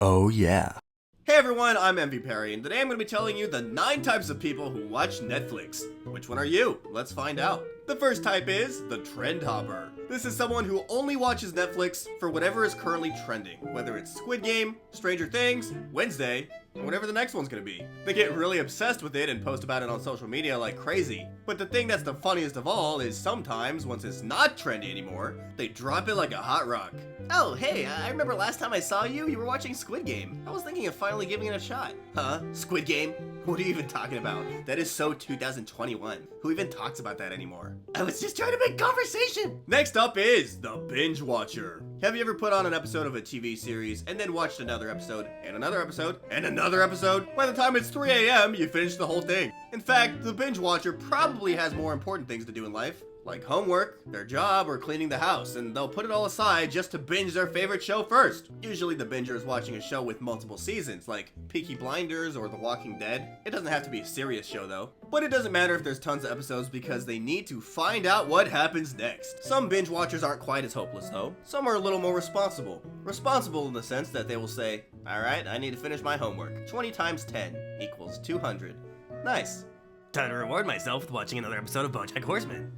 Oh yeah. Hey everyone, I'm MVPerry, and today I'm going to be telling you the 9 types of people who watch Netflix. Which one are you? Let's find out. The first type is the trend hopper. This is someone who only watches Netflix for whatever is currently trending, whether it's Squid Game, Stranger Things, Wednesday, or whatever the next one's gonna be. They get really obsessed with it and post about it on social media like crazy. But the thing that's the funniest of all is sometimes, once it's not trendy anymore, they drop it like a hot rock. Oh, hey, I remember last time I saw you, you were watching Squid Game. I was thinking of finally giving it a shot. Huh? Squid Game? What are you even talking about? That is so 2021. Who even talks about that anymore? I was just trying to make conversation! Next up is the Binge Watcher. Have you ever put on an episode of a TV series and then watched another episode, and another episode, and another episode? By the time it's 3 a.m., you finish the whole thing. In fact, the Binge Watcher probably has more important things to do in life, like homework, their job, or cleaning the house, and they'll put it all aside just to binge their favorite show first. Usually the binger is watching a show with multiple seasons, like Peaky Blinders or The Walking Dead. It doesn't have to be a serious show though. But it doesn't matter if there's tons of episodes because they need to find out what happens next. Some binge watchers aren't quite as hopeless though. Some are a little more responsible. Responsible in the sense that they will say, alright, I need to finish my homework. 20 times 10 equals 200. Nice. Time to reward myself with watching another episode of BoJack Horseman.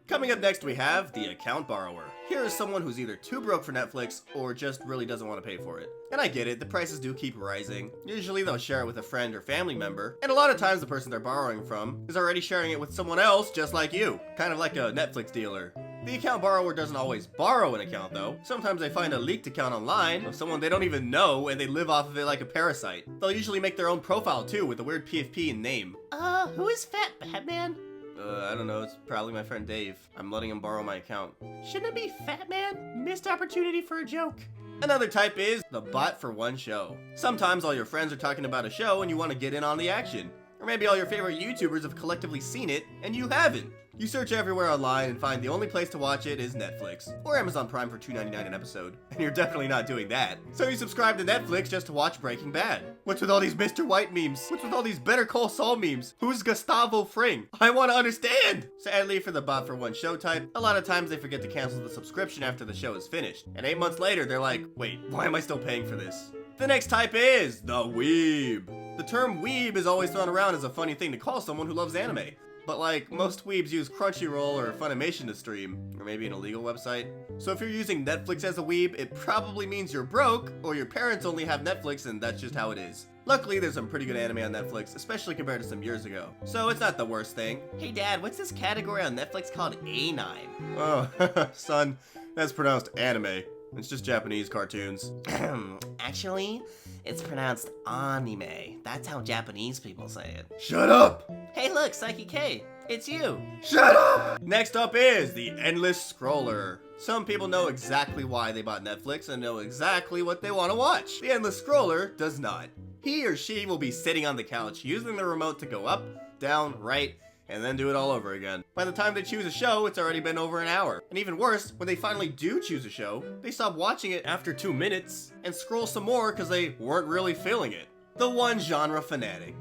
Coming up next, we have the account borrower. Here is someone who's either too broke for Netflix or just really doesn't want to pay for it. And I get it, the prices do keep rising. Usually they'll share it with a friend or family member, and a lot of times the person they're borrowing from is already sharing it with someone else just like you. Kind of like a Netflix dealer. The account borrower doesn't always borrow an account though. Sometimes they find a leaked account online of someone they don't even know and they live off of it like a parasite. They'll usually make their own profile too with a weird PFP and name. Who is Fat Batman? I don't know, it's probably my friend Dave. I'm letting him borrow my account. Shouldn't it be Fat Man? Missed opportunity for a joke. Another type is the bot for one show. Sometimes all your friends are talking about a show and you want to get in on the action. Or maybe all your favorite YouTubers have collectively seen it and you haven't. You search everywhere online and find the only place to watch it is Netflix, or Amazon Prime for $2.99 an episode, and you're definitely not doing that. So you subscribe to Netflix just to watch Breaking Bad. What's with all these Mr. White memes? What's with all these Better Call Saul memes? Who's Gustavo Fring? I want to understand! Sadly for the bot for one show type, a lot of times they forget to cancel the subscription after the show is finished, and 8 months later they're like, wait, why am I still paying for this? The next type is the Weeb. The term Weeb is always thrown around as a funny thing to call someone who loves anime. But like, most weebs use Crunchyroll or Funimation to stream, or maybe an illegal website. So if you're using Netflix as a weeb, it probably means you're broke, or your parents only have Netflix and that's just how it is. Luckily, there's some pretty good anime on Netflix, especially compared to some years ago. So it's not the worst thing. Hey dad, what's this category on Netflix called A9? Oh, son, that's pronounced anime. It's just Japanese cartoons. Actually, it's pronounced anime. That's how Japanese people say it. Shut up! Hey look, Psyche K, it's you. Shut up! Next up is the endless scroller. Some people know exactly why they bought Netflix and know exactly what they want to watch. The endless scroller does not. He or she will be sitting on the couch using the remote to go up, down, right, and then do it all over again. By the time they choose a show, it's already been over an hour. And even worse, when they finally do choose a show, they stop watching it after 2 minutes and scroll some more because they weren't really feeling it. The one genre fanatic.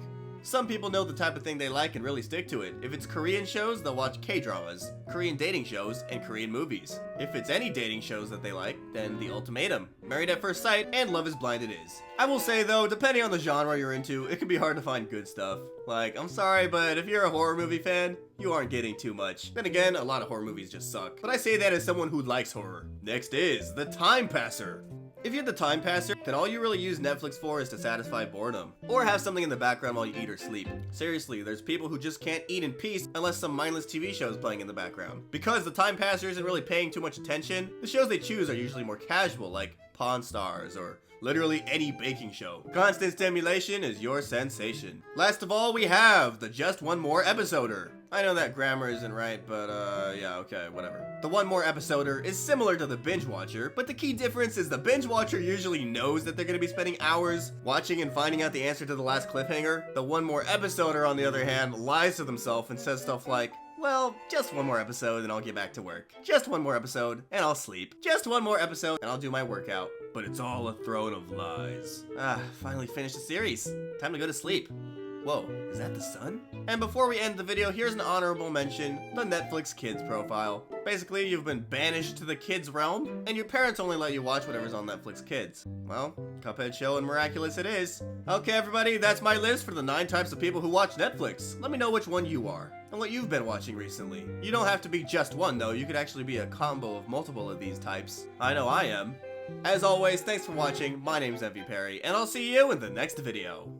Some people know the type of thing they like and really stick to it. If it's Korean shows, they'll watch K-dramas, Korean dating shows, and Korean movies. If it's any dating shows that they like, then The Ultimatum, Married at First Sight, and Love is Blind it is. I will say though, depending on the genre you're into, it can be hard to find good stuff. Like, I'm sorry, but if you're a horror movie fan, you aren't getting too much. Then again, a lot of horror movies just suck. But I say that as someone who likes horror. Next is the time passer. If you're the time passer, then all you really use Netflix for is to satisfy boredom, or have something in the background while you eat or sleep. Seriously, there's people who just can't eat in peace unless some mindless TV show is playing in the background. Because the time passer isn't really paying too much attention, the shows they choose are usually more casual, like Pawn Stars or literally any baking show. Constant stimulation is your sensation. Last of all, we have the Just One More Episoder. I know that grammar isn't right, but yeah, okay, whatever. The One More Episoder is similar to the Binge Watcher, but the key difference is the Binge Watcher usually knows that they're gonna be spending hours watching and finding out the answer to the last cliffhanger. The One More Episoder, on the other hand, lies to themselves and says stuff like, well, just one more episode and I'll get back to work. Just one more episode and I'll sleep. Just one more episode and I'll do my workout. But it's all a throne of lies. Finally finished the series. Time to go to sleep. Whoa, is that the sun? And before we end the video, here's an honorable mention, the Netflix Kids profile. Basically, you've been banished to the kids realm, and your parents only let you watch whatever's on Netflix Kids. Well, Cuphead show and Miraculous it is. Okay everybody, that's my list for the 9 types of people who watch Netflix. Let me know which one you are, and what you've been watching recently. You don't have to be just one though, you could actually be a combo of multiple of these types. I know I am. As always, thanks for watching, my name's MVPerry, and I'll see you in the next video.